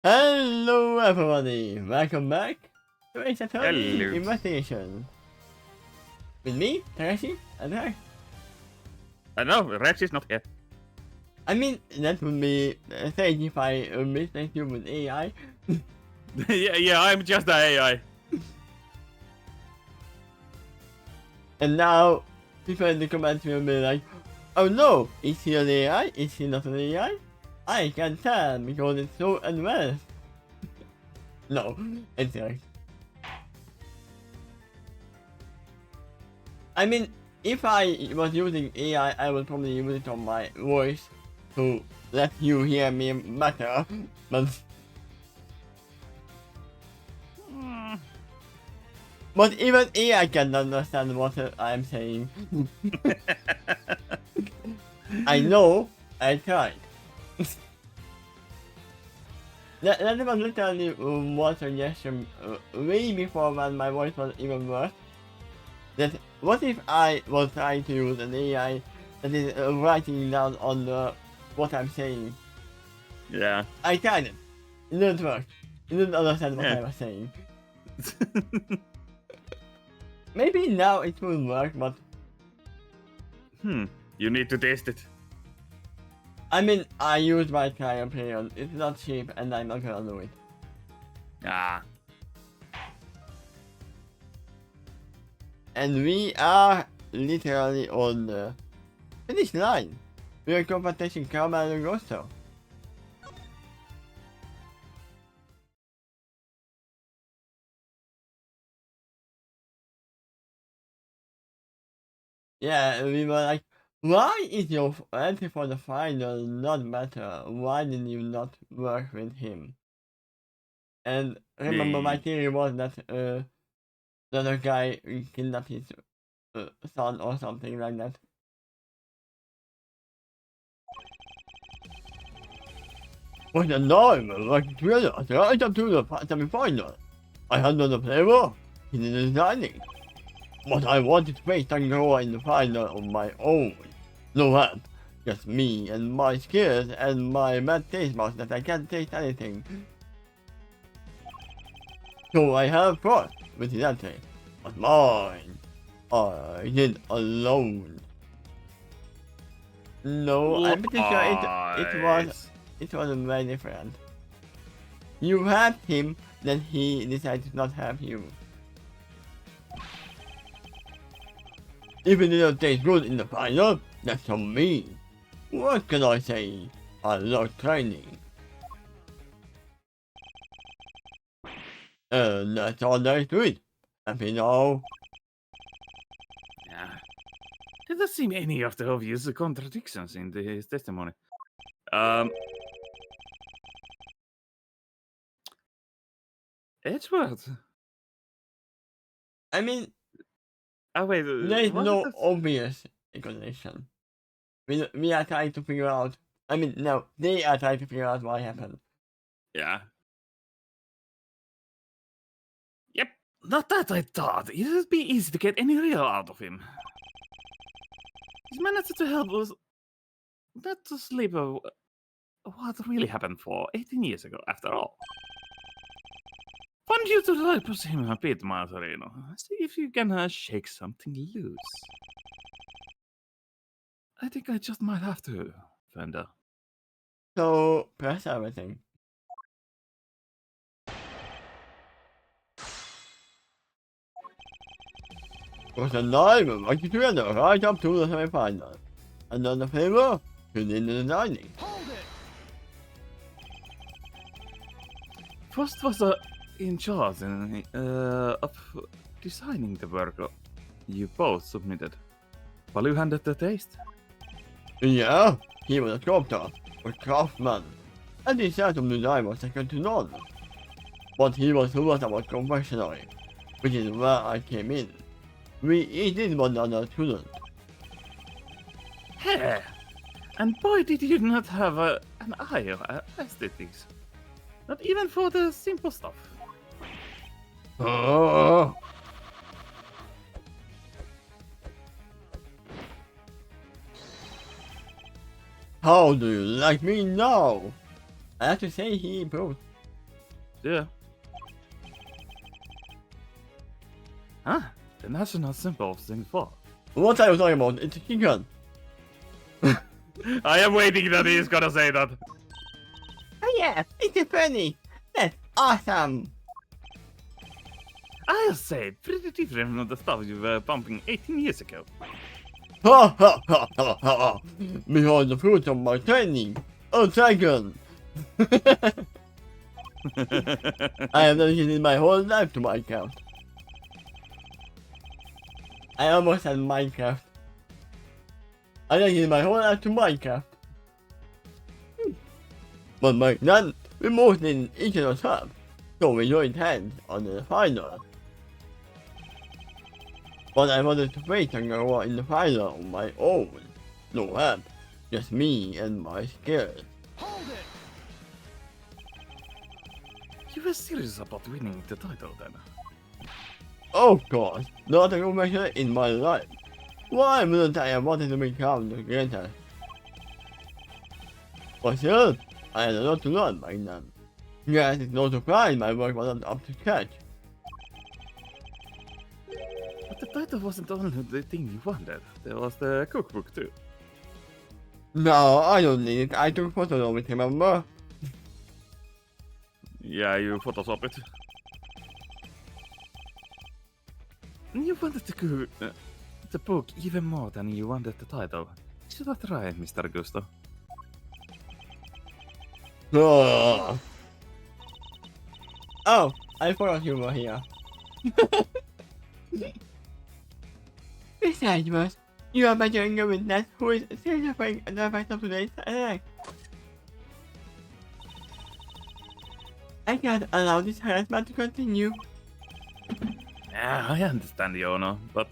Hello everybody, welcome back to Ace Attorney Hello. Investigation. With me, Takashi, and Rex. No, Rex is not here. I mean, that would be strange if I mistake you with AI. yeah, I'm just the AI. And now, people in the comments will be like, oh no, is he an AI? Is he not an AI? I can't tell because it's so advanced. No, it's Rex. I mean, if I was using AI, I would probably use it on my voice to let you hear me better, but Hmm. but even AI can understand what I'm saying. I know, I tried. That was literally one suggestion way before when my voice was even worse. That what if I was trying to use an AI that is writing down on what I'm saying? Yeah. I tried it. It didn't work. It didn't understand what Yeah. I was saying. Maybe now it will work, but You need to test it. I mean, I use my trial period. It's not cheap, and I'm not gonna do it. Ah. And we are literally on the finish line. We are competition Carmen and Rosso. Yeah, we were like, why is your entry for the final not better? Why did you not work with him? And remember, my theory was that the other guy kidnapped his son or something like that. What a nightmare, like thriller, right up to the semi-final. I had no flavor in the designing, but I wanted to face Tangaroa in the final on my own. No help, just me and my skills and my bad taste buds that I can't taste anything. So I have fought with his entry, but mine, I did alone. No, I'm pretty sure it was very different. You helped him, then he decided to not help you. Even though it tastes good in the final, that's on me. What can I say? I love training. And that's all there is to it. Happy now? Yeah. There doesn't seem any of the obvious contradictions in his testimony. Edgeworth. I mean, Oh wait, there is was it no that? obvious explanation. We are trying to figure out. I mean, no, they are trying to figure out what happened. Yeah. Yep. Not that I thought. It would be easy to get any real out of him. His managed to help was not to sleep what really happened for 18 years ago, after all. Want you to try push him a bit, Mazarino. See if you can shake something loose. I think I just might have to, Fender. So, press everything. Was a live like together right up to the semi-final. Another favor to the designing. Frost was in charge of designing the work you both submitted. While you handed the taste? Yeah, he was a sculptor, a craftsman, and his sense of design was second to none. But he was who was about confectionery, which is where I came in. We each did one another student. Hey! And boy, did you not have an eye of aesthetics. Not even for the simple stuff. Oh. How do you like me now? I have to say he improved. Yeah. Huh? The national symbol of Singapore. What are you talking about? It's a chicken. I am waiting that he is gonna say that. Oh yeah, it's a funny. That's awesome. I'll say, pretty different from the stuff you were pumping 18 years ago. Ha ha ha ha ha. Behold the fruit of my training. A dragon. I have dedicated my whole life to Minecraft. I almost had Minecraft. I dedicated my whole life to Minecraft. But my nan removed in each of us up, so we joined hands on the final. But I wanted to face Tangaroa in the final on my own. No help, just me and my skills. You were serious about winning the title then? Of course, not a good measure in my life. Why wouldn't I have wanted to become the greatest? For sure, I had a lot to learn by then. Yes, it's no surprise my work wasn't up to scratch. But the title wasn't only the thing you wanted. There was the cookbook too. No, I don't need it. I took photos of it, remember? Yeah, you Photoshop it. You wanted the book even more than you wanted the title. Should I try, Mr. Gusto? Oh, I forgot you were here. Besides, boss, you are my younger witness who is certifying the advice of today's attack. I can't allow this harassment to continue. Yeah, I understand, Yono, but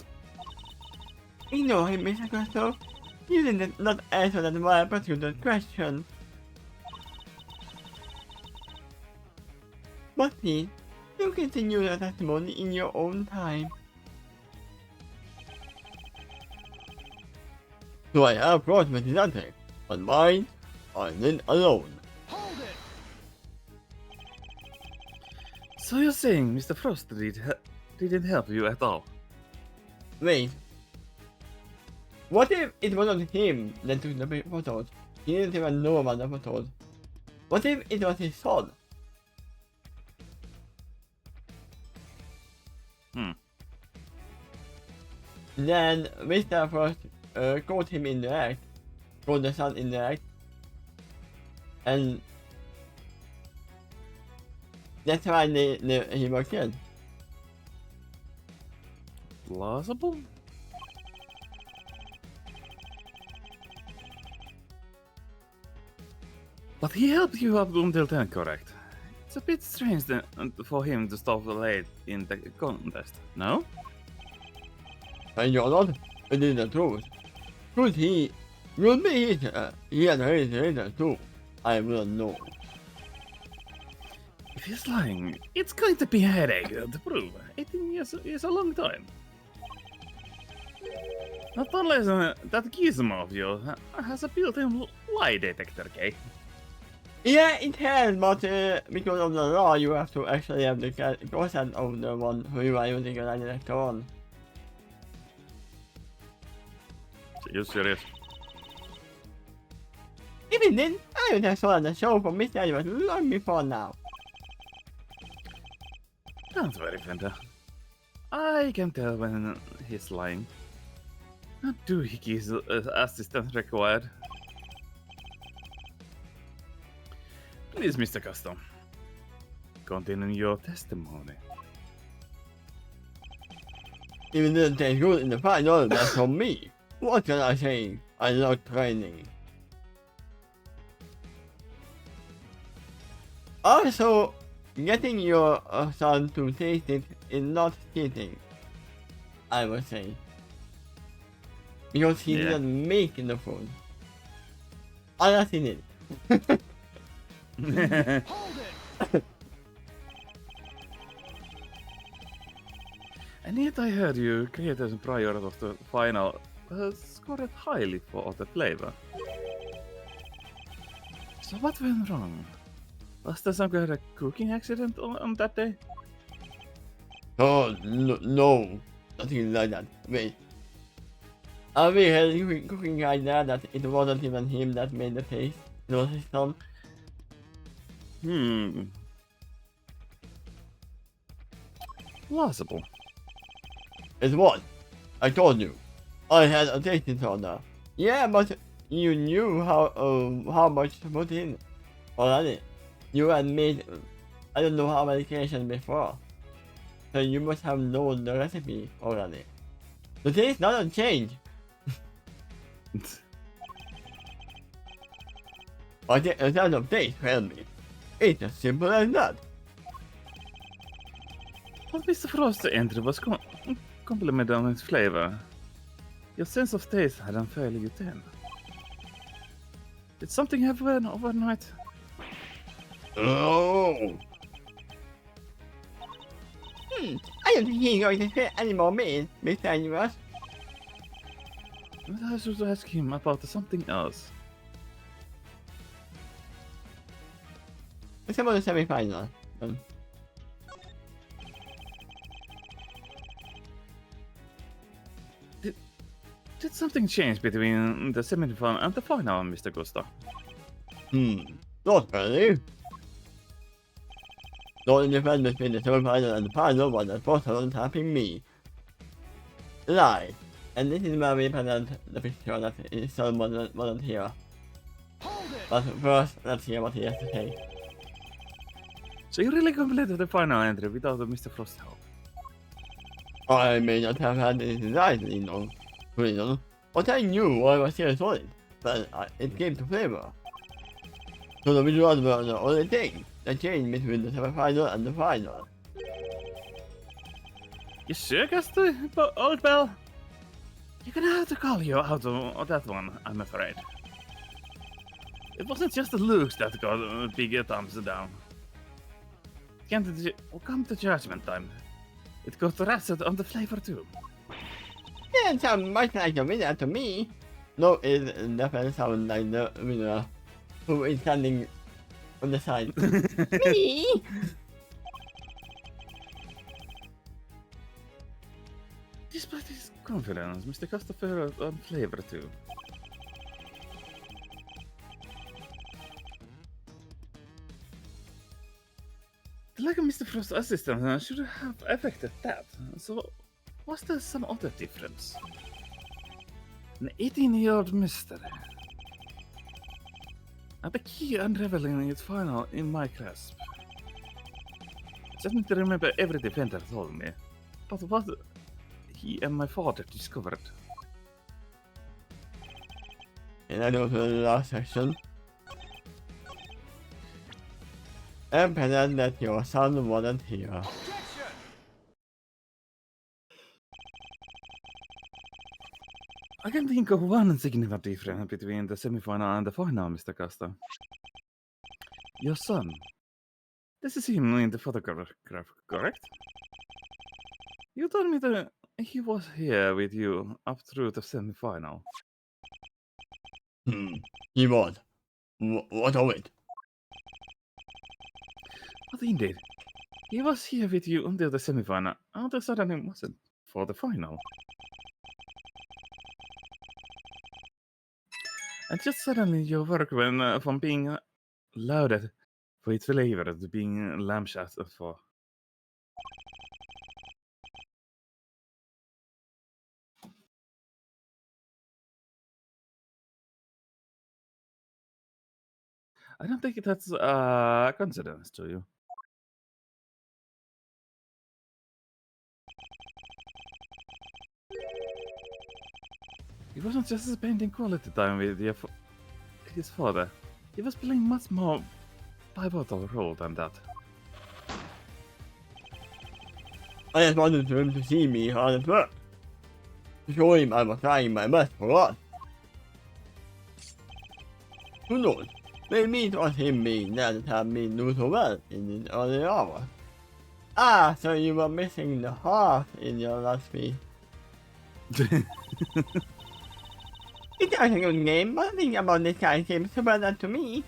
Ignore him, Mr. Gusto. You did not answer that well-pursued question. But please, you continue your testimony in your own time. So I have brought Vigilante, but mine, I did alone. so you're saying Mr. Frost didn't help you at all? Wait. What if it wasn't him that took the photos? He didn't even know about the photos. What if it was his son? Then Mr. Frost caught him in the act, caught the son in the act, and that's why he was killed. Plausible? But he helped you up until then, correct? It's a bit strange for him to stop late in the contest, no? And you're not, it is the truth. Could he had his reason too? I will know. If he's lying, it's going to be a headache to prove. 18 years is a long time. Not unless that gizmo of yours has a built-in lie detector, okay? Yeah, it has, but because of the law, you have to actually have the consent of the one who you are using your detector on. You're serious? If it did, I would have saw the show from Mr. Edwards long before now. Sounds very friendly. I can tell when he's lying. Not doohickeys assistance required. Please, Mr. Custom. Continue your testimony. Even didn't taste good in the final, that's from me. What can I say? I love training. Also, getting your son to taste it is not cheating, I would say. Because he Yeah. didn't make the food. Unless he did. And yet I heard you creators prior of the final scored highly for the flavor. So what went wrong? Was there some kind of cooking accident on that day? Oh, no, nothing like that. Wait. Are we really cooking like that it wasn't even him that made the taste? It was his son? Plausible. It was. I told you. I had a tasting soda. Yeah, but you knew how much to put in already. You had made I don't know how many creations before. So you must have known the recipe already. The taste doesn't change. But the sense of taste failed me. It's as simple as that. But Mr. Frost's entry was complimented on its flavor. Your sense of taste hadn't failed you then. Did something happen overnight? Oh. I don't think he's going to say any more meat, Mr. Animus. I should ask him about something else. Let's about the semi-final. Did something change between the semi-final and the final, Mr. Gustav? Not really. The only difference between the semi-final and the final was that both of them tapping me. Right. And this is where we present the picture that is so wasn't here. But first, let's hear what he has to say. So you really completed the final entry without Mr. Frost's help? I may not have had it right, but I knew I was here solid, but it came to flavor. So the visuals were the only thing that changed between the semi-final and the final. You sure, Gustav, old Bell? You're gonna have to call you out on that one, I'm afraid. It wasn't just the looks that got big thumbs down. Come to judgment time. It got razzed on the flavor too. Yeah, it sounds much like a winner to me. No, it definitely sounds like the winner who is standing on the side. Me! Despite his confidence, Mr. Gustav failed on flavor too. The lack of Mr. Frost's assistance should have affected that. So, was there some other difference? An 18-year-old mystery. And the key unraveling its final in my grasp. I just need to remember every defender told me. But what he and my father discovered. And I go to the last section. And present that your son wasn't here. I can think of one significant difference between the semi-final and the final, Mr. Costa. Your son. This is him in the photograph, correct? You told me that he was here with you up through the semi-final. He was. What of it? But indeed, he was here with you until the semi-final, and then suddenly wasn't for the final. And just suddenly your work went from being lauded for its flavor to being lampshaded for. I don't think that's a coincidence to you. He wasn't just spending quality time with his father. He was playing much more pivotal role than that. I just wanted him to see me hard at work. To show him I was trying my best for us. Who knows? Maybe it was him being there that had me do so well in the early hours. Ah, so you were missing the heart in your last piece. It was a good game, but the thing about this guy seems to better to me.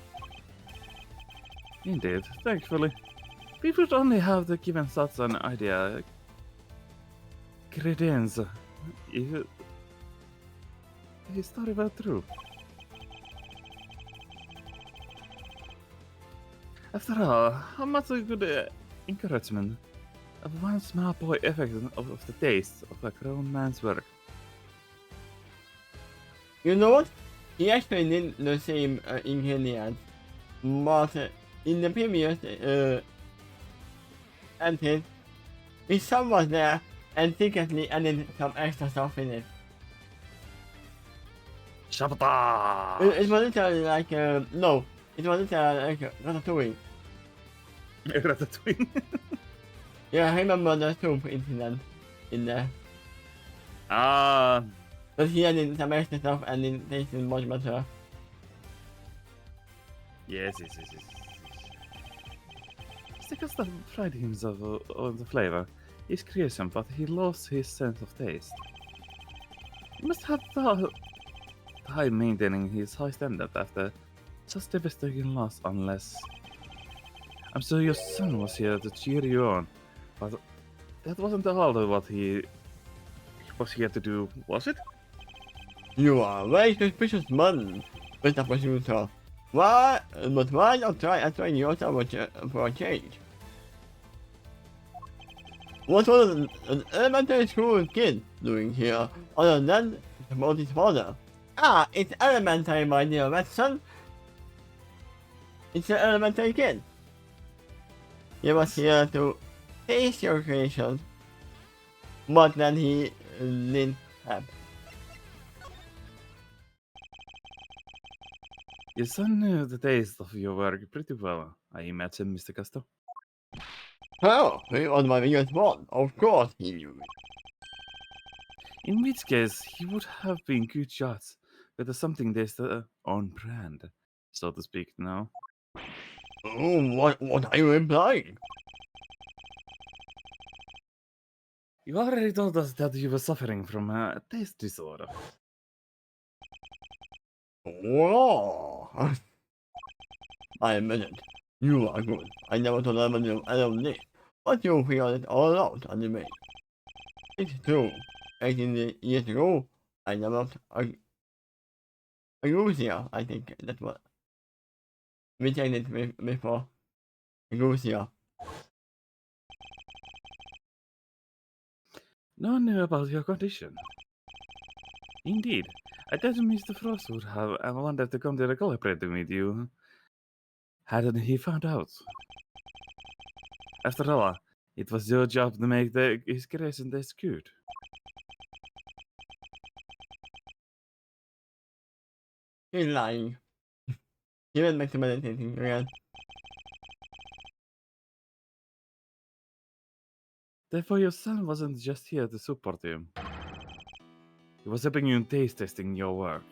Indeed, thankfully. We would only have the given thoughts and idea. Credence. If his story were true. After all, how much a good encouragement of one small boy affected of the taste of a grown man's work. You know what? He actually did the same ingredients, but in the previous entries, his son was there and secretly added some extra stuff in it. Sabotage! It was literally like, no, it was literally like Ratatouille. Ratatouille. Yeah, I remember the soup incident in there. Ah, But he added some extra stuff and it tasted much better. yes. Stikasta pride himself on the flavor, his creation, but he lost his sense of taste. He must have thought time maintaining his high standard after such devastating loss, unless... I'm sure your son was here to cheer you on, but that wasn't all of what he was here to do, was it? You are a very suspicious man, Mr. Prosecutor. Why? But why not try answering yourself for a change? What was an elementary school kid doing here, other than support his father? Ah, it's elementary, my dear Watson. It's an elementary kid. He was here to taste your creation, but then he didn't have. Your son knew the taste of your work pretty well, I imagine, Mr. Casto. Oh, he was my biggest one. Of course he knew it. In which case, he would have been good shots with something that's on brand, so to speak, now. Oh, what are you implying? You already told us that you were suffering from a taste disorder. Oh, I admit it. You are good. I never told anyone of this, but you figured it all out on the way. It's true. 18 years ago, I developed agousia, I think that's what we checked it before. Agousia. No one knew about your condition. Indeed, I thought Mr. Frost would have wanted to come to the culprit with you. Hadn't he found out? After all, it was your job to make his creation taste good. He's lying. He went back to meditating again. Therefore, your son wasn't just here to support you. He was helping you in taste testing your work.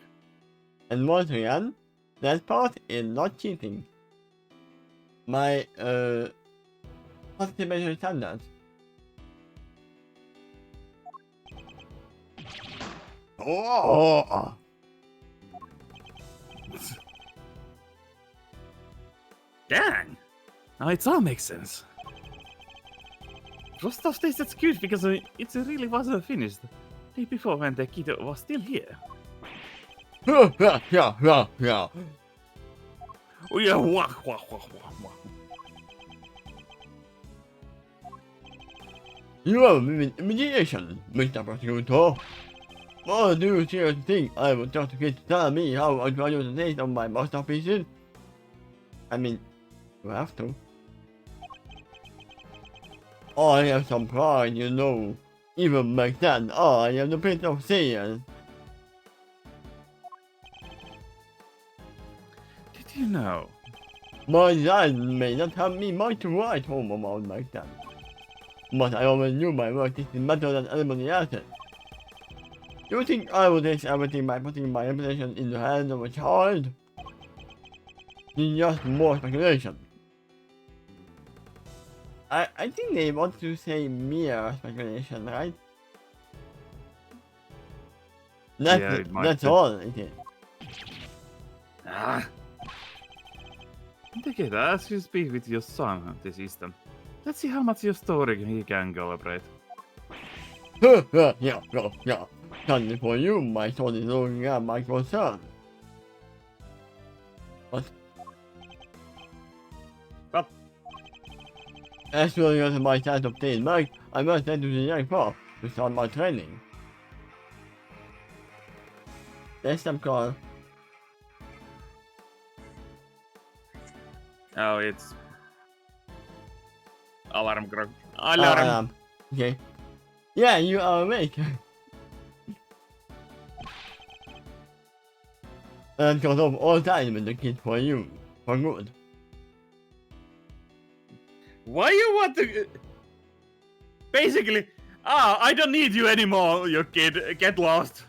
And once again, that part is not cheating. My positive standards. Oh, Dang! Now it all makes sense. Rostov tasted good because it really wasn't finished. Day before when the kid was still here. yeah. Oh yeah, wah, wah, wah, wah, wah. You have mediation, Mr. Prosecutor. What do you seriously think I would just get to tell me how I value the taste of my masterpieces? I mean, you have to. I have some pride, you know. Even back then, I am the Prince of Science. Did you know? My dad may not have me much to write home about back then. But I always knew my work is better than anybody else's. You think I would taste everything by putting my reputation in the hands of a child? It's just more speculation. I think they want to say mere speculation, right? It might That's be. all it is. Ah. Indicator, as you speak with your son this Eastern, let's see how much your story he can cooperate. Yeah. Something for you, my son is looking at my concern. What? What? As soon as my chance obtained back, I must head to the young farm to start my training. Next time, call. Oh, it's alarm clock. Alarm. Okay. Yeah, you are awake. And got off all time with the kid for you. For good. Why you want to? Basically, I don't need you anymore, you kid. Get lost.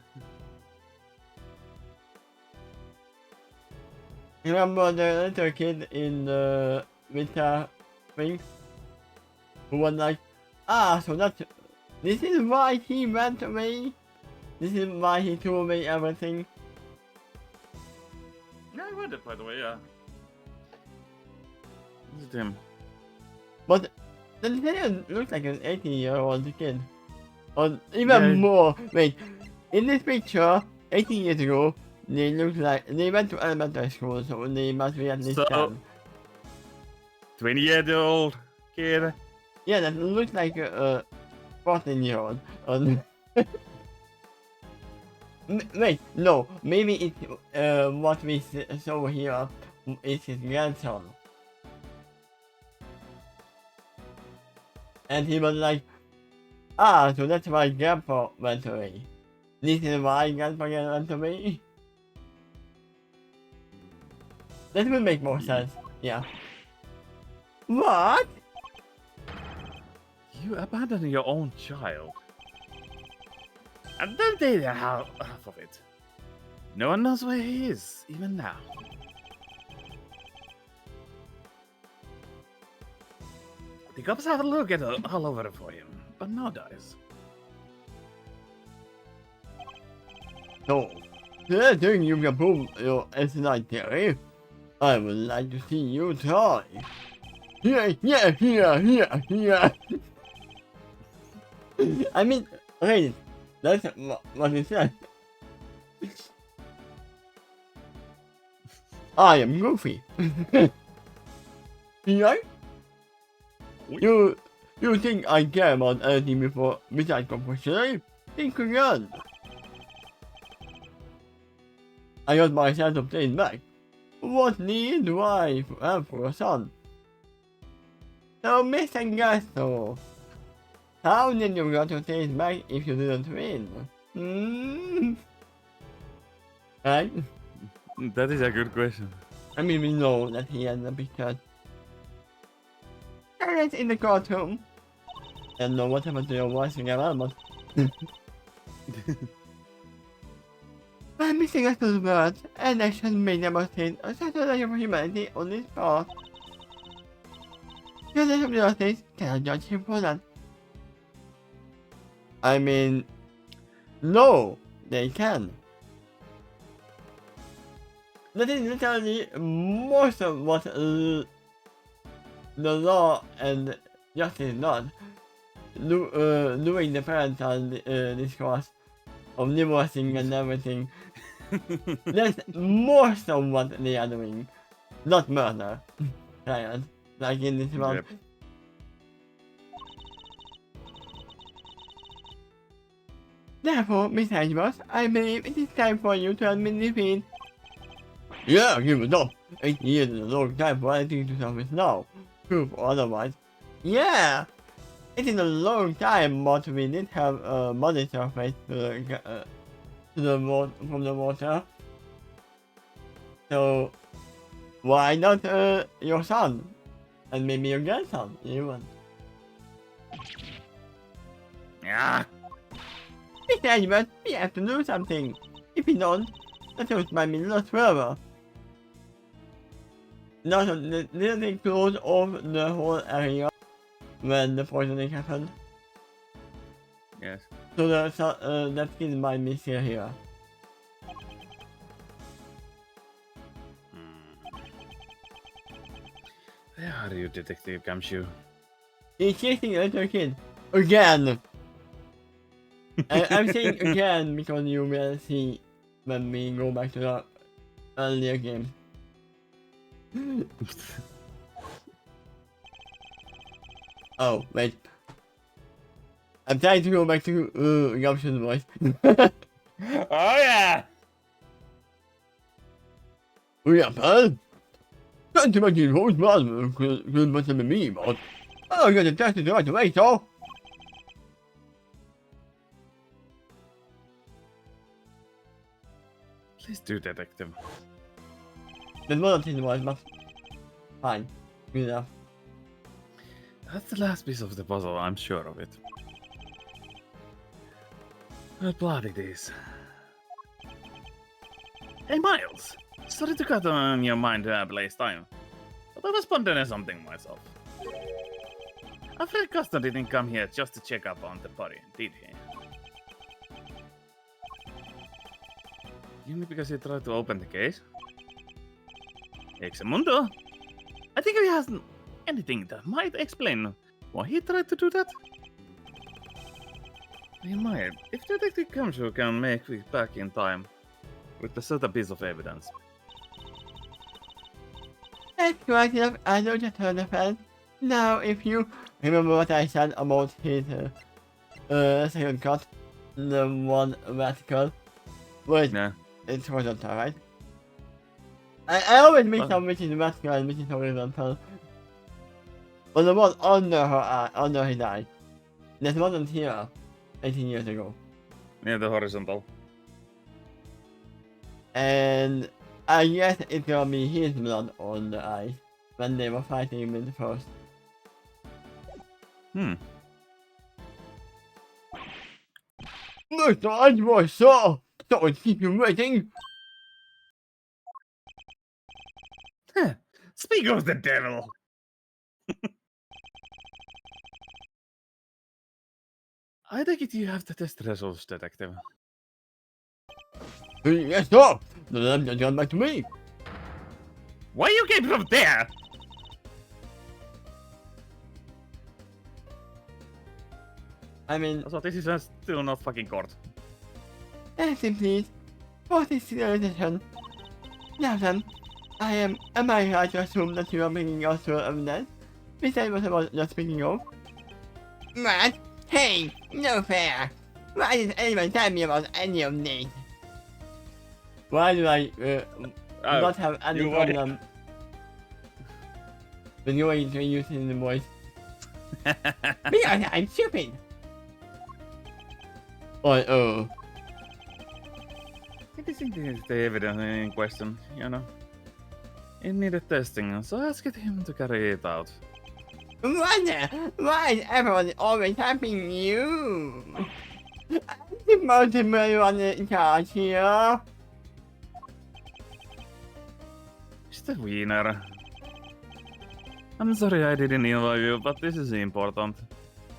Remember the little kid in the winter thing? Who was like, so this is why he went away? This is why he threw away everything? Yeah, I wonder, by the way, yeah. Is it him? But the lieutenant looks like an 18-year-old kid. Or even Yeah. more. Wait, in this picture, 18 years ago, they look like they went to elementary school, so they must be at least So- 10. 20-year-old kid. Yeah, that looks like a 14-year-old. Wait, no, maybe it's what we saw here is his grandson. And he was like, so that's why Grandpa went away. This is why Grandpa went away? That would make more sense, yeah. What? You abandoned your own child. And don't take half of it. No one knows where he is, even now. The cops have a look at all over for him, but no dice. So, the thing you can prove your SNI theory, I would like to see you try. Yeah. I mean, wait, that's what he said. I am Goofy. Yeah? You think I care about anything before besides competition? Think again. I got my sense of taste back. What need do I have for a son? So, Mr. Gasto, how did you get your taste back if you didn't win? Right? That is a good question. I mean, we know that he had a big cut. And it's in the courtroom. I don't know what happened to your voice again, but... I'm missing a few words, and I should make them obtain a certain level of humanity on this part. Your sense of justice cannot judge him for that. I mean... No, they can. That is literally most of what the law and justice does. Doing the parental discourse of divorcing and everything. That's most of what they are doing. Not murder. Right? Like in this one. Yep. Therefore, Miss Hedgeworth, I believe it is time for you to admit defeat. Yeah, give it up. 8 years is a long time for anything to surface now. Proof or otherwise. Yeah! It is a long time, but we did have a body surface from the water. So, why not your son? And maybe your grandson, even. Yeah. Mr. Edward, we have to do something. If we don't, the truth might be lost forever. Not did they close off the whole area when the poisoning happened? Yes. So that kid might be still here. Where are you, Detective Gumshoe? He's chasing a little kid. Again! I'm saying again because you will see when we go back to the earlier game. Oh, wait. I'm trying to go back to Gumshoe's voice. Oh yeah! Ja, pal. Can't imagine who's man could must have been me, but oh, you're the test is right away, so. Please do, Detective. The one thing was, but fine, good enough. That's the last piece of the puzzle, I'm sure of it. Well, bloody days. Hey, Miles! Sorry to cut on your mind Blaze time, but I was pondering something myself. Afraid Custer didn't come here just to check up on the body, did he? Only because he tried to open the case? Examundo? I think he has anything that might explain why he tried to do that. He might. If Detective Gumshoe can make it back in time with a certain piece of evidence. That's right enough, I know just heard the fan. Now, if you remember what I said about his second cut, the one radical, wait, Yeah. it's horizontal, right? I always mix Well- up which is vertical and which is horizontal. But the one under her eye, under his eye. There's one on here, 18 years ago. Near the horizontal. And I guess it's gonna be his blood on the eye when they were fighting him in the first. Mr. Android, sir! Sorry to keep you waiting. Speak of the devil! I take it you have the test results, Detective. Yes, sir! Then just come back to me. Why you came from there? I mean, Also, this is still not fucking court. listen please. What is the decision? Now then, am I right to assume that you are bringing us to evidence? Besides what about just speaking of? What? Hey, no fair. Why did anyone tell me about any of this? Why do I not have any you were- problem with going to using the voice? Because I'm stupid. Oh. I think this is the evidence in question, you know. It needed testing, so ask him to carry it out. Wonder, why is everyone always helping you? I'm the most one in charge here. Mr. Wiener. I'm sorry I didn't invite you, but this is important.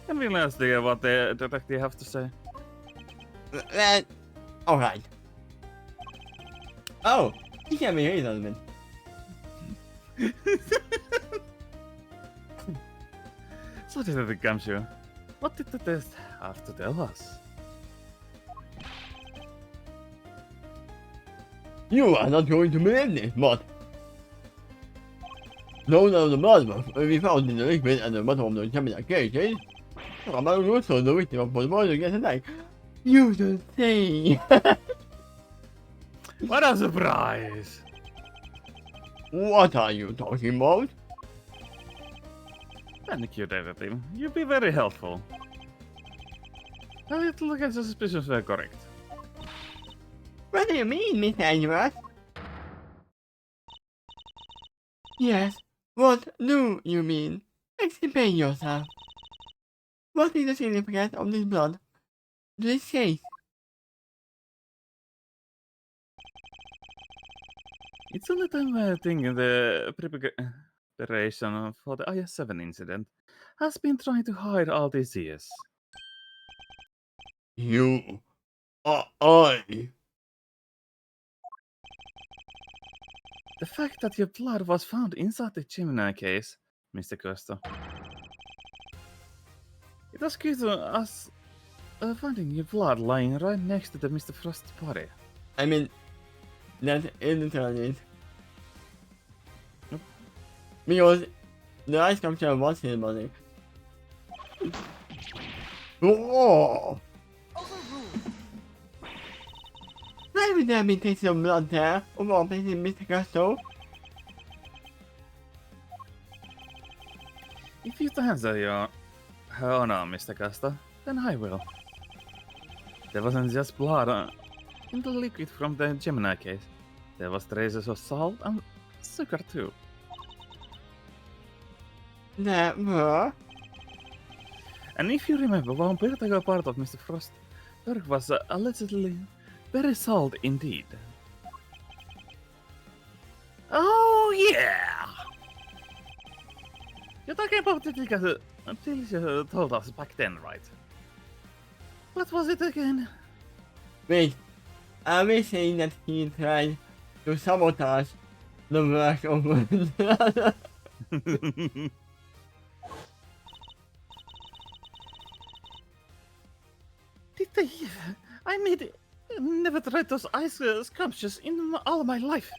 Can we let's hear what the detective have to say? Well, alright. Oh, he can be here, husband. So Detective Gumshoe, what did the test have to tell us? You are not going to believe this, but none of the blood will be found in the liquid at the bottom of the cabinet cases. Among also the victim of the body gets attack. You should say. What a surprise! What are you talking about? Thank you, Detective. You've been very helpful. I look at the suspicions were correct. What do you mean, Miss Edward? Yes, what do you mean? Explain yourself. What is the significance of this blood? This case? It's only time I think the preparation for the IS-7 incident has been trying to hide all these years. You. I. The fact that your blood was found inside the Gemini case Mr. Costa. It was good to us finding your blood lying right next to the Mr. Frost's body. I mean, that isn't it. Because the ice sculpture was his body. Whoa! Why would there be tastes of blood there? Of all places, Mr. Gusto? If you answer your honor, Mr. Costa, then I will. There wasn't just blood in the liquid from the Gemini case. There was traces of salt and sugar too. There were? And if you remember, one particular part of Mr. Frost's work was allegedly very salt indeed. Oh yeah! You're talking about the things you told us back then, right? What was it again? Wait, are we saying that he tried to sabotage the work of Did they? I never tried those ice sculptures in all my life.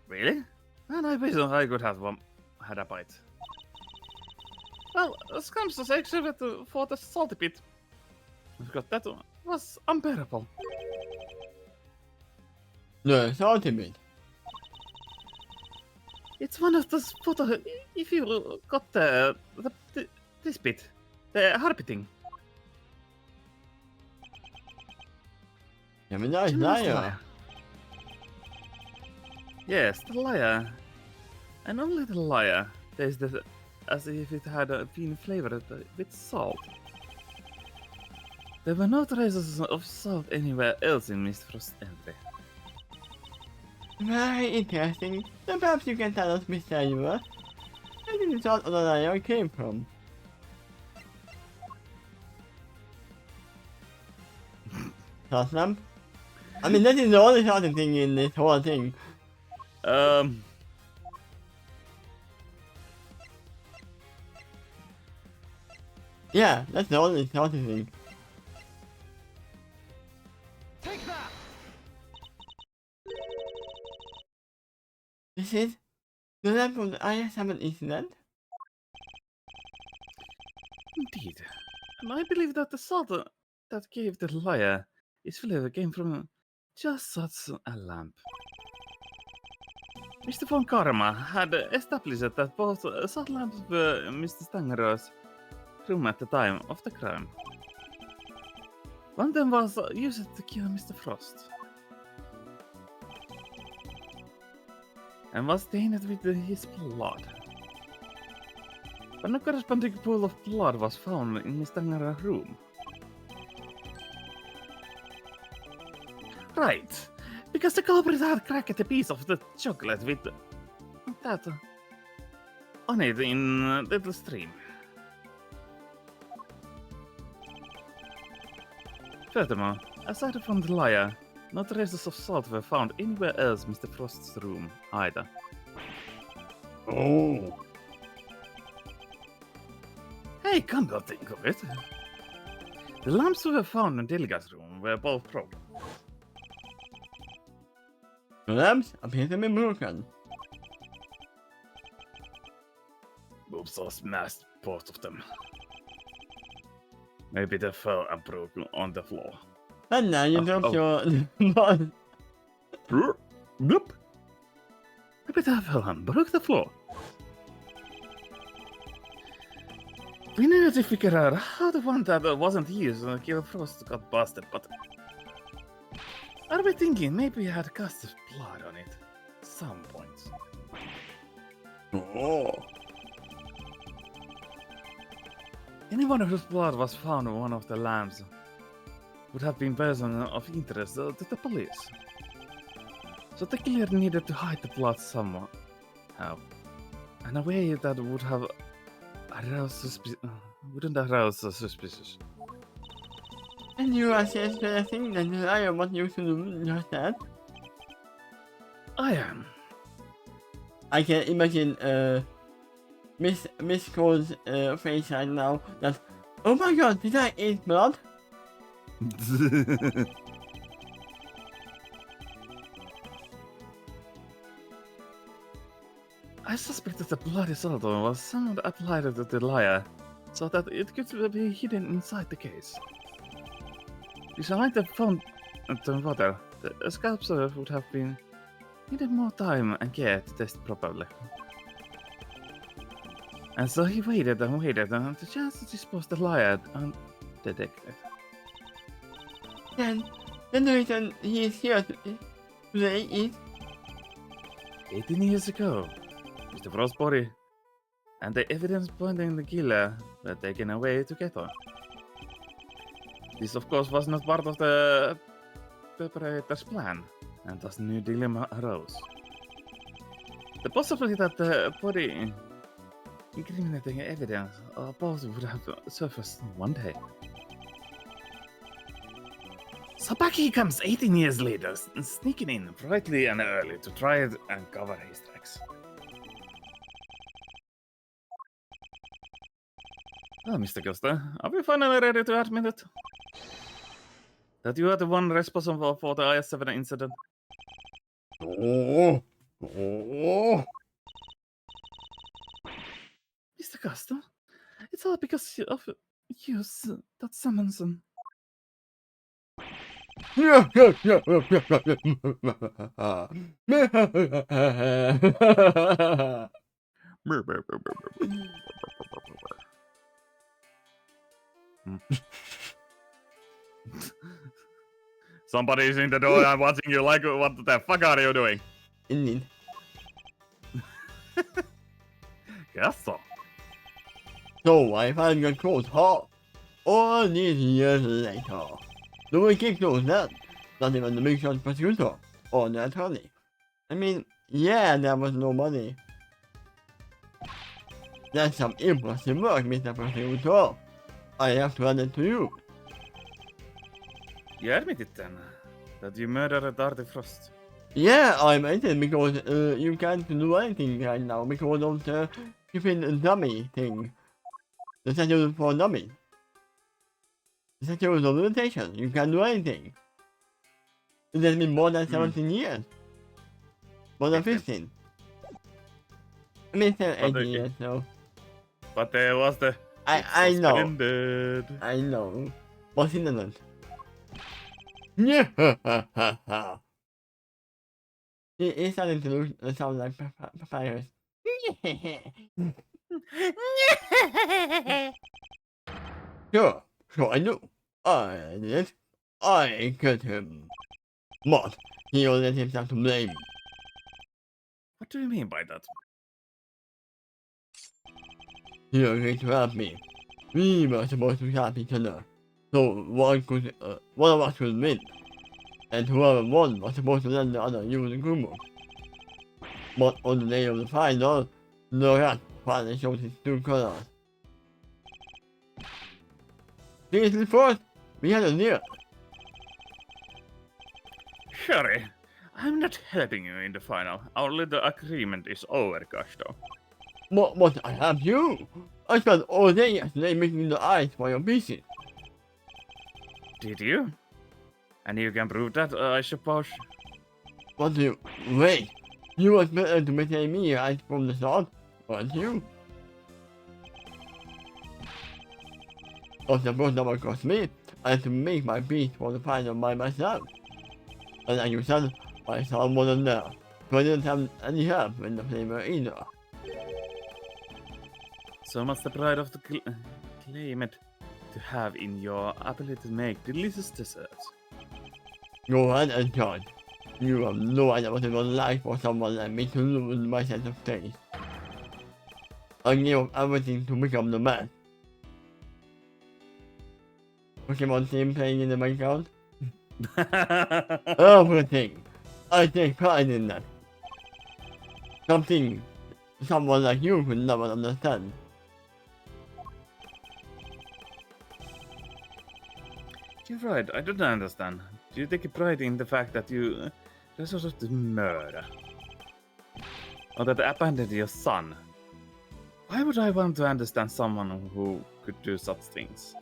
Really? And I wish I could have had a bite. Well, sculptures except for the salty bit. Because that was unbearable. the salty bit? It's one of those photo. If you got this bit, the harpy thing. Gemini's Gemini's liar. Yes, the liar. And only the liar tastes as if it had been flavored with salt. There were no traces of salt anywhere else in Mr. Frost's entry. Very interesting. Then perhaps you can tell us, Mr. Oliver, where did the salt of the liar came from? Sauce lamp? I mean, that is the only salty thing in this whole thing. Yeah, that's the only salty thing. Take that! This is the lamp from the IS-7 incident? Indeed. And I believe that the salt that gave the liar its flavor came from just such a lamp. Mr. von Karma had established that both salt lamps were Mr. Stanger's room at the time of the crime. One of them was used to kill Mr. Frost. And was stained with his blood. But no corresponding pool of blood was found in Mr. Stanger's room. Right, because the culprit had cracked a piece of the chocolate with that on it in the stream. Furthermore, aside from the liar, no traces of salt were found anywhere else in Mr. Frost's room either. Oh. Hey, come to think of it. The lamps were found in Delica's room were both broken. The lamps appear to be broken. Oops, I smashed both of them. Maybe they fell and broke on the floor. And now you dropped oh. your boss. Bloop. Maybe they fell and broke the floor. We needed to figure out how the one that wasn't used to kill Frost got busted, but are we thinking maybe it had cast blood on it? Some point. Oh. Anyone whose blood was found on one of the lamps would have been person of interest to the police. So they clearly needed to hide the blood somehow. In a way that would have aroused wouldn't arouse suspicion. And you are suggesting that the liar was used to do just that? I am. I can imagine Miss Cole's face right now. That, oh my god, did I eat blood? I suspect that the bloody salt was somewhat applied to the lyre, so that it could be hidden inside the case. If I might have found the water, the sculptor would have been needed more time and care to test properly. And so he waited and waited, and the chance to dispose the lyre undetected. Then the reason he is here today is 18 years ago, Mr. Frost's body and the evidence pointing the killer were taken away together. This, of course, was not part of the perpetrator's plan, and thus a new dilemma arose. The possibility that the body incriminating evidence or both would have surfaced one day. So back he comes 18 years later, sneaking in brightly and early to try it and cover his tracks. Well, Mr. Costa, are we finally ready to admit it? That you are the one responsible for the IS-7 incident? oh. Mr. Costa, it's all because of you, that Sammonson. Somebody's in the door. I'm watching you. Like, what the fuck are you doing? Indeed. Yes, sir. So I find your cold heart all these years later. The wicked knows that. Not even the big shot prosecutor or the attorney. I mean, yeah, there was no money. That's some impressive work, Mr. Prosecutor. I have to hand it to you. You admit it then, that you murdered Darty Frost. Yeah, I admit it because you can't do anything right now because of the stupid dummy thing. The statute for dummy. The statute of limitation. You can't do anything. It has been more than 17 years. More than 15. I mean, 18 years, so. But there was the... I know. Splendid. I know. What's in the Yeah. It's starting to sound like papyrus. Sure, I know. I did it. I killed him. But he only let himself to blame. What do you mean by that? You're going to help me. We were supposed to help each other. So one of us could win. And whoever won was supposed to let the other use the Kumo. But on the day of the final, the rat finally showed his true colors. Seriously, first, we had a deal. Sherry, I'm not helping you in the final. Our little agreement is over, Gusto. But I have you. I spent all day yesterday making the eyes for your pieces. Did you? And you can prove that, I suppose. But you wait. You was better to betray me right from the start, weren't you? Of the first number cost me, I had to make my piece for the final by myself. And like you said, I saw more than there, so I didn't have any help in the flavor either. So much the pride of the claimant to have in your ability to make delicious desserts. Go ahead and judge. You have no idea what it was like for someone like me to lose my sense of taste. I gave up everything to become the best. Pokemon team playing in the background? Everything! I take pride in that. Something someone like you could never understand. You're right, I don't understand. Do you take pride in the fact that you resorted to murder? or that abandoned your son. Why would I want to understand someone who could do such things?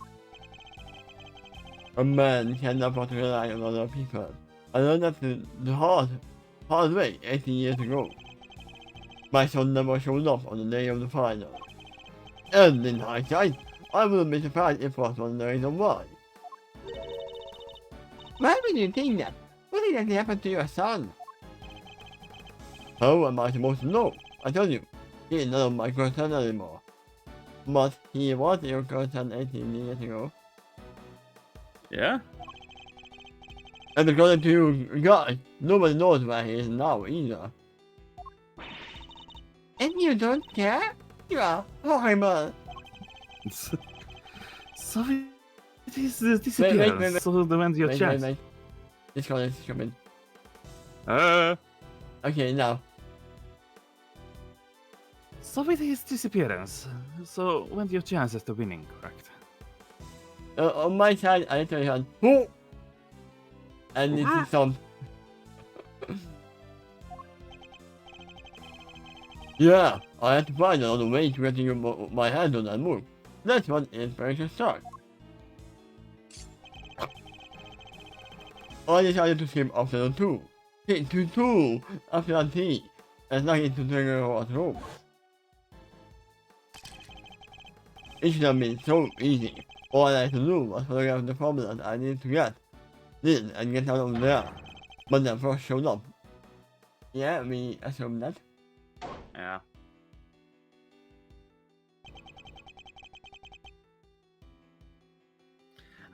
A man cannot rely on other people. I learned that the hard way 18 years ago. My son never showed up on the day of the final. And in hindsight, I wouldn't be surprised if it was one of the reasons why. Why would you think that? What exactly happened to your son? How am I supposed to know? I told you, he is none of my concern anymore. But he was your concern 18 years ago. Yeah? And according to you guys, nobody knows where he is now either. And you don't care? You are horrible. So it is the disappearance. wait. So the when's your chance? Wait. This one is coming. Uh, Okay, now. so with his disappearance, so when's your chances to winning, correct? On my side, I literally had who? And it is some. Yeah, I had to find another way to get my hands on that move. That's what inspiration starts. I decided to skip optional 2. Hit to 2 after that T, and not hit to trigger what's wrong. It should have been so easy. All I had to do was photograph the problem that I needed to get in and get out of there. But the frost showed up. Yeah, we assumed that. Yeah.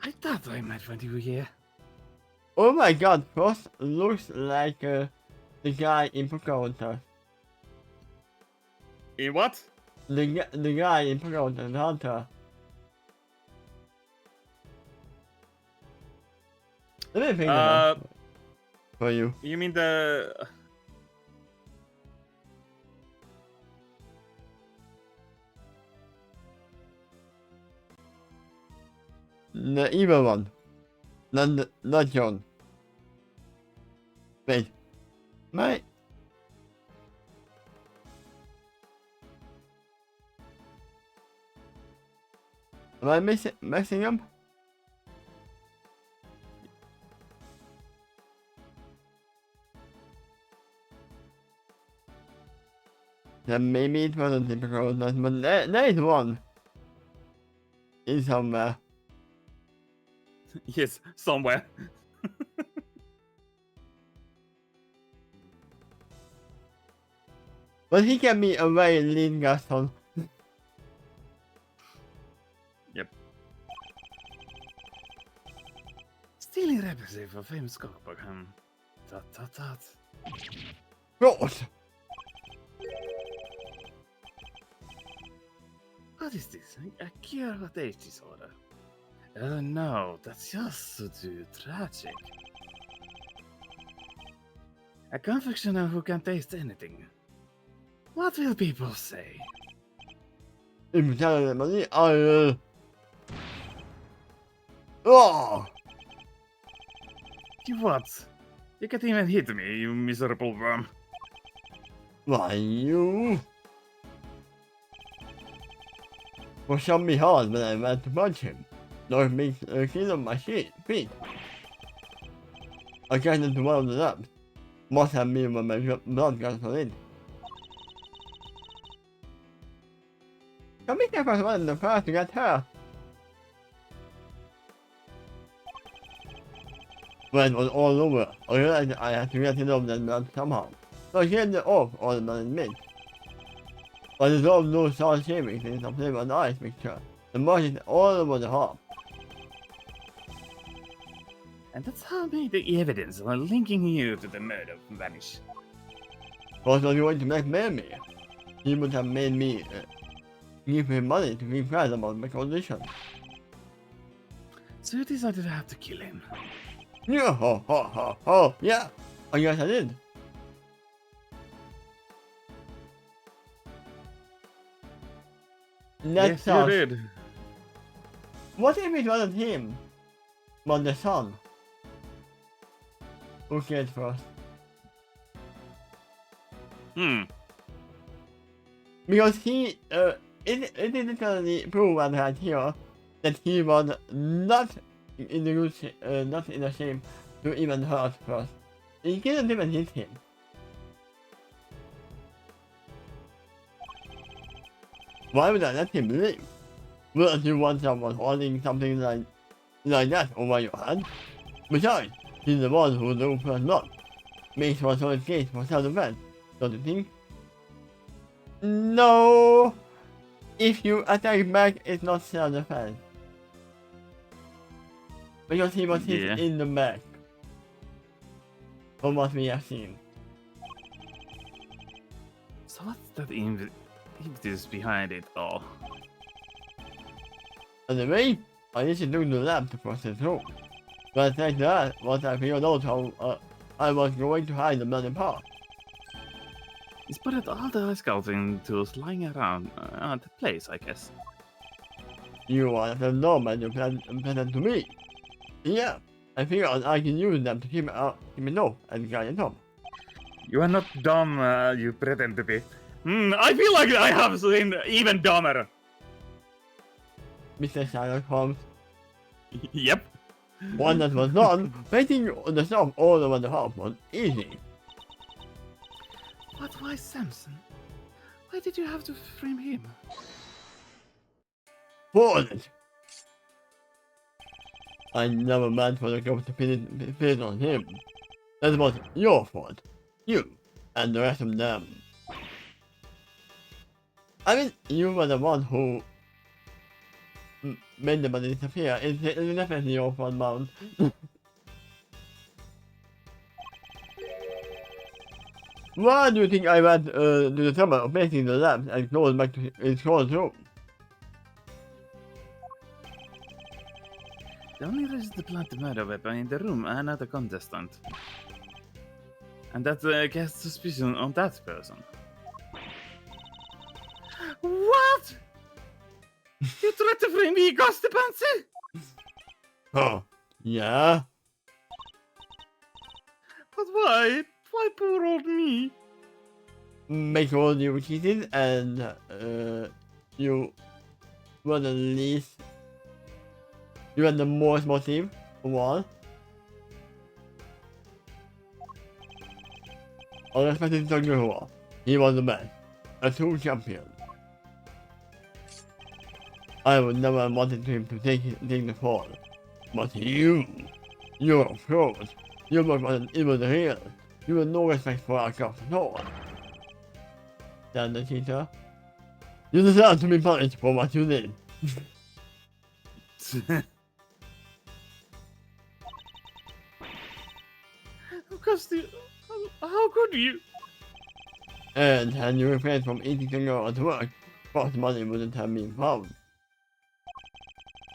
I thought I might find you here. Oh my god, Frost looks like the guy in Pocahontas. In what? The guy in Pocahontas Hunter. Let me think about it for you. You mean the... The evil one. Not John. Wait. My... Am I messing up? Then maybe it wasn't typical, but there is one. In somewhere. Yes, somewhere. But he can be a very lean Gaston. Yep. Stealing representative for famous cookbook. Dot. Gross! What is this? A cure for taste disorder? Oh no, that's just too tragic. A confectioner who can taste anything. What will people say? If you tell them money, I will... Oh! You what? You can't even hit me, you miserable worm. Why you? Was shot me hard when I went to punch him. Lord makes a kill on my feet. I got into one of the laps. Must have been when my blood got in. Kamika was one of the first to get hurt. When it was all over, I realized I had to get rid of that blood somehow. So I shaved it off all the blood in mid. But there's no salt shaving since I played with the ice mixture. The mud is all over the hop. And that's how made the evidence linking you to the murder vanish. Was he going to blackmail me? He would have made me give him money to keep quiet about my condition. So you decided to have to kill him. Yeah, ho, yeah, I guess I did. Yes, you did. What if it wasn't him, but the son? Who cares first? Because it is literally proven right here that he was not in the not in the shape to even hurt first. He didn't even hit him. Why would I let him live? Wouldn't you want someone holding something like that over your head? Besides, he's the one who knew first blood. Makes one solid case for self-defense, don't you think? No! If you attack back, it's not self-defense. Because he was hit in the back. From what we have seen. So what's that impetus behind it all? Anyway, I need to do the lab to process through. But like that, once I figured out how I was going to hide the bloody part. You spotted all the scouting tools lying around the place, I guess. You are the normal you presented to me. Yeah, I figured I can use them to keep me low and guide it up. You are not dumb, you pretend to be. I feel like I have seen even dumber. Mr. Sherlock Holmes, Yep. one that was done, waiting on the stuff all over the house was easy. But why Samson? Why did you have to frame him? Forward! I never meant for the ghost to pin it on him. That was your fault. You and the rest of them. I mean, you were the one who made the money disappear. It's definitely your fault, Mount. Why do you think I went to the summer of making the labs and closed back to its cold room? The only reason to plant the murder weapon in the room another contestant. And that casts suspicion on that person. What? You tried to frame me, Gostepansi? Oh, yeah? But why? Why poor old me? Make all you cheated and you were the least. You had the most motive of all. Unexpected Toguro. He was the best. A true champion. I would never have wanted him to take the fall. But you're a fraud. You work on an evil real. You have no respect for our craft at all. Damn the cheater. You deserve to be punished for what you did. Gosti, how could you? And had you refrained from eating the girl at work, cost money wouldn't have been found.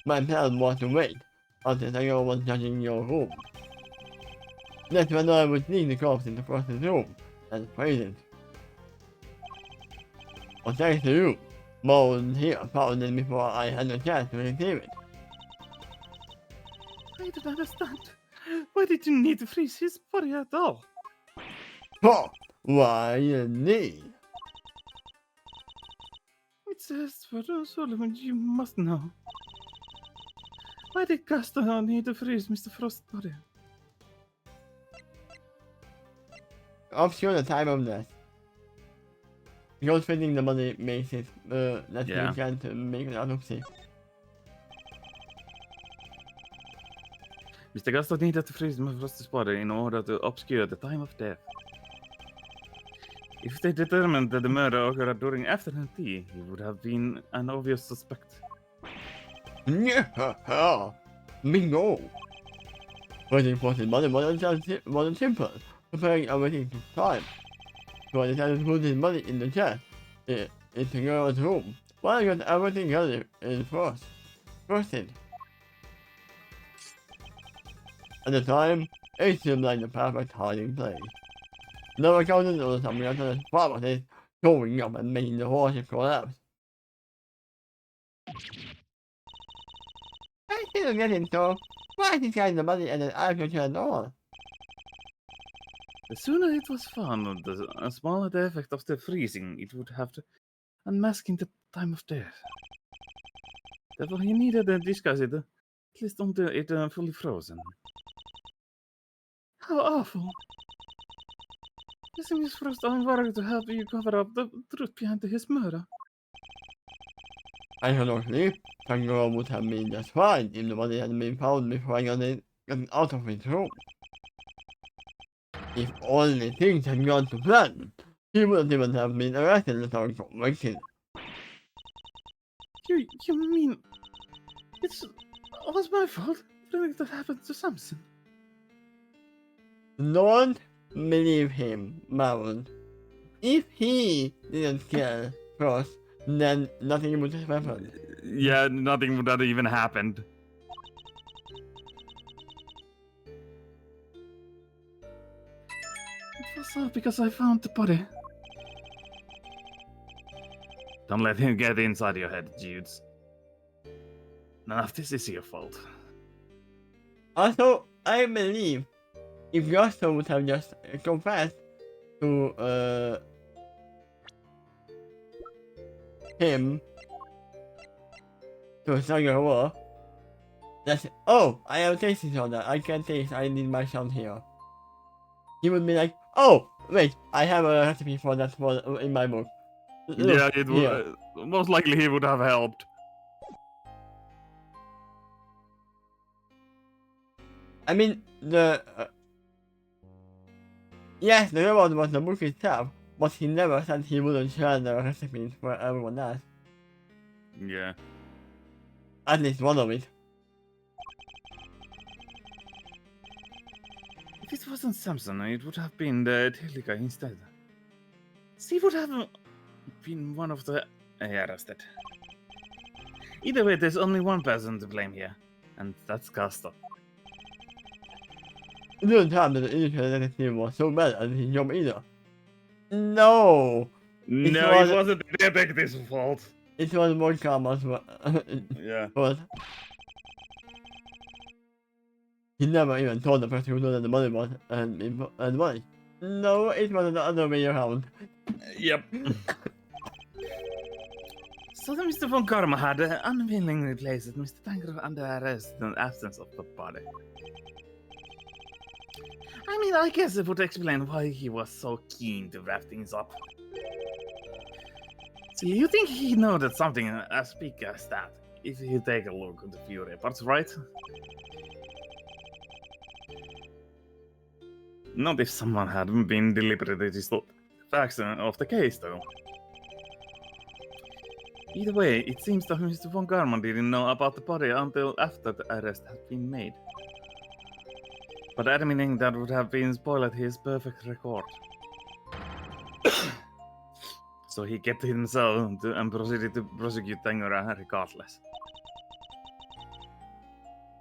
My plan was to wait until the girl was judging your room. That's when I would sneak the corpse in the process room and praise it. But thanks to you, Moan here found it before I had a chance to receive it. I don't understand. Why did you need to freeze his body at all? Oh, why indeed? It's for Solomon, you must know. Why did Gaston need to freeze Mr. Frost's body? Obscure the time of death. Because spending the money makes it that you can't make an autopsy. Mr. Gaston needed to freeze Mr. Frost's body in order to obscure the time of death. If they determined that the murder occurred during afternoon tea, he would have been an obvious suspect. Yeah, bingo! Waiting for his money wasn't simple. Preparing everything took time. So I decided to put his money in the chest, in the girl's room, while I got everything ready in first aid. At the time, it seemed like the perfect hiding place. No accountant or something else on the property showing up and making the whole ship collapse. I still get it though. Why did he hide the money and then I could share it all? The sooner it was found, the smaller the effect of the freezing it would have to. unmasking the time of death. Therefore, he needed to disguise it, at least until it fully frozen. How awful! Using his frozen work to help you cover up the truth behind his murder. I cannot sleep. Tango would have been just fine if the body had been found before I got out of his room. If only things had gone to plan, he wouldn't even have been arrested or convicted. You mean it was my fault? Everything that happened to Samson. Don't believe him, Maroon. If he didn't kill Frost, then nothing would have happened. Yeah, nothing would have even happened. It was all because I found the body. Don't let him get inside your head, Judes. None of this is your fault. Also, I believe if Yosto would have just confessed to him to Sagawa, that's oh, I am tasting soda. I can taste. I need my son here. He would be like, oh, wait, I have a recipe for that in my book. Look, Yeah, it would. here. Most likely he would have helped. I mean, yes, the robot was the book itself, but he never said he wouldn't share the recipes for everyone else. Yeah. At least one of it. If it wasn't Samson, it would have been the Daily guy instead. She would have been one of the arrested. Either way, there's only one person to blame here, and that's Castor. It didn't time that the initial detective was so bad at his job either. No! No, was- it wasn't the detective's fault. It was more Karma's Yeah. fault. He never even told the person who knew that the money was and money. No, it was the other way around. Yep. So then Mr. Von Karma had unwillingly placed Mr. Tanker under arrest in the absence of the body. I mean, I guess it would explain why he was so keen to wrap things up. So you think he know that something as big as that, if you take a look at the few reports, right? Not if someone had been deliberately distorted the facts of the case, though. Either way, it seems that Mr. Von Karman didn't know about the body until after the arrest had been made. But admitting that would have been spoiled his perfect record. So he kept it himself and proceeded to prosecute Tangora regardless.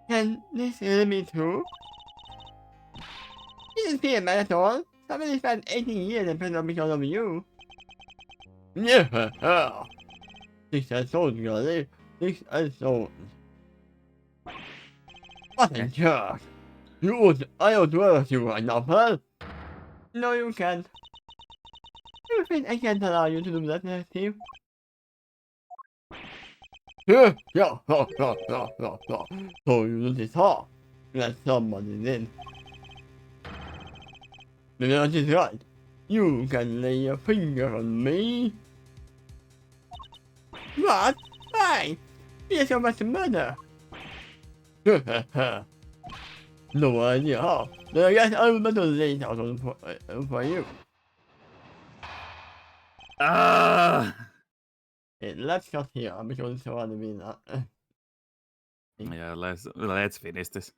Can this really be true? He didn't feel bad at all. Somebody spent 18 years in prison because of you. Yeah, 6 years old, girlie. 6 years old. What a jerk. I ought to arrest you right now, huh? No, you can't. I'm afraid I can't allow you to do that, detective. Yeah. So you do this hard. Let somebody in. The judge is right. You can lay your finger on me. What? Why? Yes, you're about to murder. No idea how. Then I guess I'm about to lay it out on for you. Ah! Let's cut here because it's already been Yeah, let's finish this.